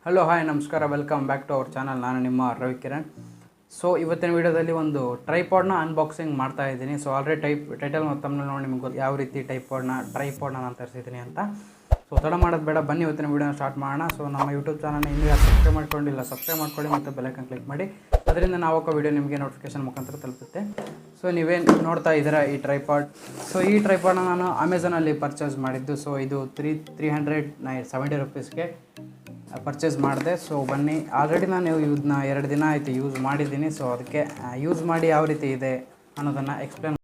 Hello hi ನಮಸ್ಕಾರ, welcome back to our channel. ನಾನು ನಿಮ್ಮ ರವಿಕಿರಣ್. ಸೊ ಇವತ್ತಿನ ವೀಡಿಯೋದಲ್ಲಿ ಒಂದು ಟ್ರೈಪಾಡ್ನ ಅನ್ಬಾಕ್ಸಿಂಗ್ ಮಾಡ್ತಾ ಇದ್ದೀನಿ. ಸೊ ಆಲ್ರೆಡಿ ಟೈಟಲ್ ಮತ್ತು ತಮ್ಮಲ್ಲಿ ನೋಡಿ ನಿಮಗೆ ಯಾವ ರೀತಿ ಟ್ರೈಪಾಡ್ನ ನಾನು ತರಿಸಿದ್ದೀನಿ ಅಂತ. ಸೊ ತಡ ಮಾಡೋದು ಬೇಡ, ಬನ್ನಿ ಇವತ್ತಿನ ವೀಡಿಯೋನ ಸ್ಟಾರ್ಟ್ ಮಾಡೋಣ. ಸೊ ನಮ್ಮ ಯೂಟ್ಯೂಬ್ ಚಾನಲ್ನ ಇನ್ನೂ ಯಾರು ಸಬ್ಸ್ಕ್ರೈಬ್ ಮಾಡ್ಕೊಳ್ಳಿ ಮತ್ತು ಬೆಲ್ಲೈಕನ್ ಕ್ಲಿಕ್ ಮಾಡಿ. ಅದರಿಂದ ನಾವು ಹಾಕೋ ವೀಡಿಯೋ ನಿಮಗೆ ನೋಟಿಫಿಕೇಶನ್ ಮುಖಾಂತರ ತಲುಪುತ್ತೆ. ಸೊ ನೀವೇನು ನೋಡ್ತಾ ಇದ್ದೀರಾ ಈ ಟ್ರೈಪಾಡ್. ಸೊ ಈ ಟ್ರೈಪಾಡ್ನ ನಾನು ಅಮೆಝಾನಲ್ಲಿ ಪರ್ಚೇಸ್ ಮಾಡಿದ್ದು. ಸೊ ಇದು 370 ರುಪೀಸ್ಗೆ ಪರ್ಚೇಸ್ ಮಾಡಿದೆ. ಸೊ ಬನ್ನಿ, ಆಲ್ರೆಡಿ ನಾನು ಇದನ್ನ 2 ದಿನ ಆಯಿತು ಯೂಸ್ ಮಾಡಿದ್ದೀನಿ. ಸೊ ಅದಕ್ಕೆ ಯೂಸ್ ಮಾಡಿ ಯಾವ ರೀತಿ ಇದೆ ಅನ್ನೋದನ್ನು ಎಕ್ಸ್ಪ್ಲೇನ್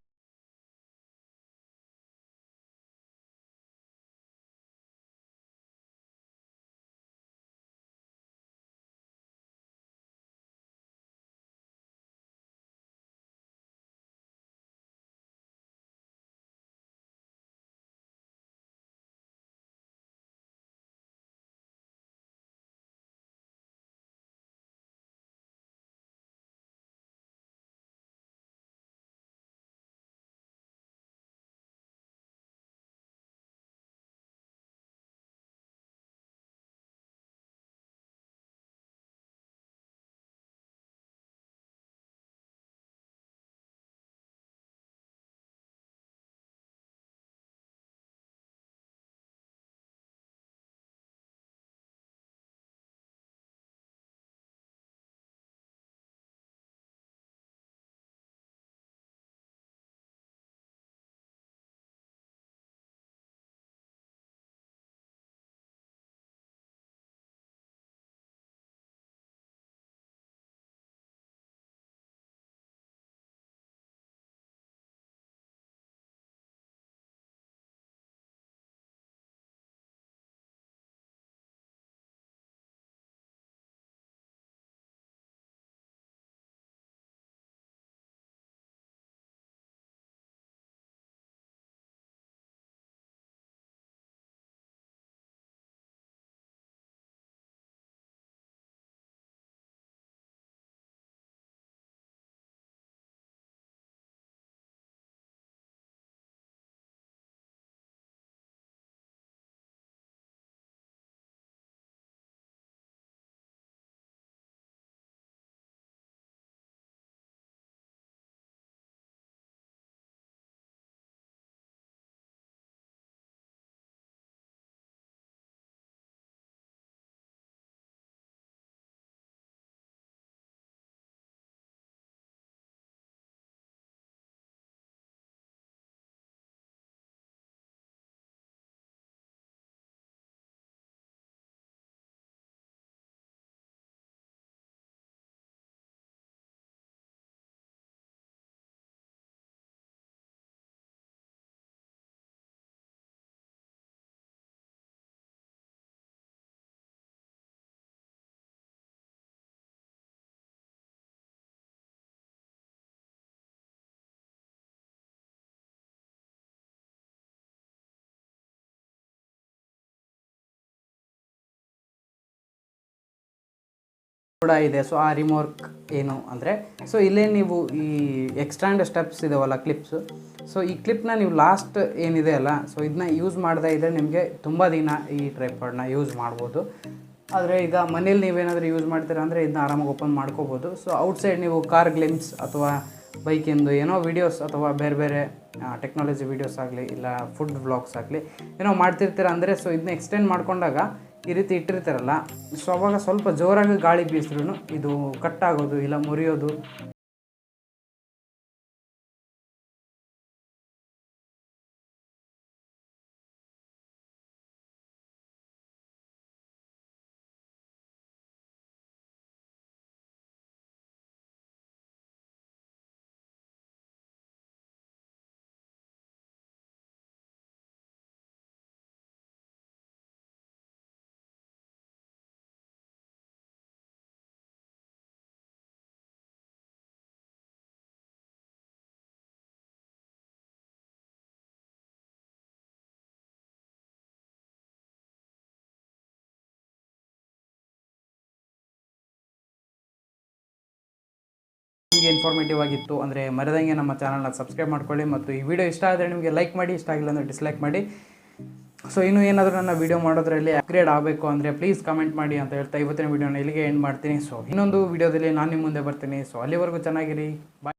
ಕೂಡ ಇದೆ. ಸೊ ಆ ರಿಮೋರ್ಕ್ ಏನು ಅಂದರೆ, ಸೊ ಇಲ್ಲೇ ನೀವು ಈ ಎಕ್ಸ್ಟ್ರಾಂಡ್ ಸ್ಟೆಪ್ಸ್ ಇದಾವಲ್ಲ, ಕ್ಲಿಪ್ಸು. ಸೊ ಈ ಕ್ಲಿಪ್ನ ನೀವು ಲಾಸ್ಟ್ ಏನಿದೆ ಅಲ್ಲ, ಸೊ ಇದನ್ನ ಯೂಸ್ ಮಾಡದೇ ಇದ್ದರೆ ನಿಮಗೆ ತುಂಬ ದಿನ ಈ ಟ್ರೈಪಾಡ್ನ ಯೂಸ್ ಮಾಡ್ಬೋದು. ಆದರೆ ಈಗ ಮನೇಲಿ ನೀವೇನಾದರೂ ಯೂಸ್ ಮಾಡ್ತೀರಾ ಅಂದರೆ ಇದನ್ನ ಆರಾಮಾಗಿ ಓಪನ್ ಮಾಡ್ಕೋಬೋದು. ಸೊ ಔಟ್ಸೈಡ್ ನೀವು ಕಾರ್ ಗ್ಲಿಮ್ಸ್ ಅಥವಾ ಬೈಕಿಂದು ಏನೋ ವೀಡಿಯೋಸ್ ಅಥವಾ ಬೇರೆ ಬೇರೆ ಟೆಕ್ನಾಲಜಿ ವೀಡಿಯೋಸ್ ಆಗಲಿ, ಇಲ್ಲ ಫುಡ್ ವ್ಲಾಗ್ಸ್ ಆಗಲಿ ಏನೋ ಮಾಡ್ತಿರ್ತೀರ ಅಂದರೆ, ಸೊ ಇದನ್ನ ಎಕ್ಸ್ಟೆಂಡ್ ಮಾಡ್ಕೊಂಡಾಗ ಈ ರೀತಿ ಇಟ್ಟಿರ್ತಾರಲ್ಲ, ಸೊ ಅವಾಗ ಸ್ವಲ್ಪ ಜೋರಾಗಿ ಗಾಳಿ ಬೀಸಿದ್ರು ಇದು ಕಟ್ಟಾಗೋದು ಇಲ್ಲ ಮುರಿಯೋದು ನಿಮಗೆ ಇನ್ಫಾರ್ಮೇಟಿವ್ ಆಗಿತ್ತು ಅಂದರೆ ಮರೆದಂಗೆ ನಮ್ಮ ಚಾನಲ್ನ ಸಬ್ಸ್ಕ್ರೈಬ್ ಮಾಡ್ಕೊಳ್ಳಿ. ಮತ್ತು ಈ ವಿಡಿಯೋ ಇಷ್ಟ ಆದರೆ ನಿಮಗೆ ಲೈಕ್ ಮಾಡಿ, ಇಷ್ಟ ಆಗಿಲ್ಲ ಅಂದರೆ ಡಿಸ್ಲೈಕ್ ಮಾಡಿ. ಸೊ ಇನ್ನೂ ಏನಾದರೂ ನನ್ನ ವೀಡಿಯೋ ಮಾಡೋದ್ರಲ್ಲಿ ಅಪ್ಗ್ರೇಡ್ ಆಗಬೇಕು ಅಂದರೆ ಪ್ಲೀಸ್ ಕಮೆಂಟ್ ಮಾಡಿ ಅಂತ ಹೇಳ್ತಾ ಇವತ್ತಿನ ವೀಡಿಯೋನ ಇಲ್ಲಿಗೆ ಎಂಡ್ ಮಾಡ್ತೀನಿ. ಸೊ ಇನ್ನೊಂದು ವೀಡಿಯೋದಲ್ಲಿ ನಾನು ನಿಮ್ಮ ಮುಂದೆ ಬರ್ತೀನಿ. ಸೊ ಅಲ್ಲಿವರೆಗೂ ಚೆನ್ನಾಗಿರಿ. ಬಾಯ್.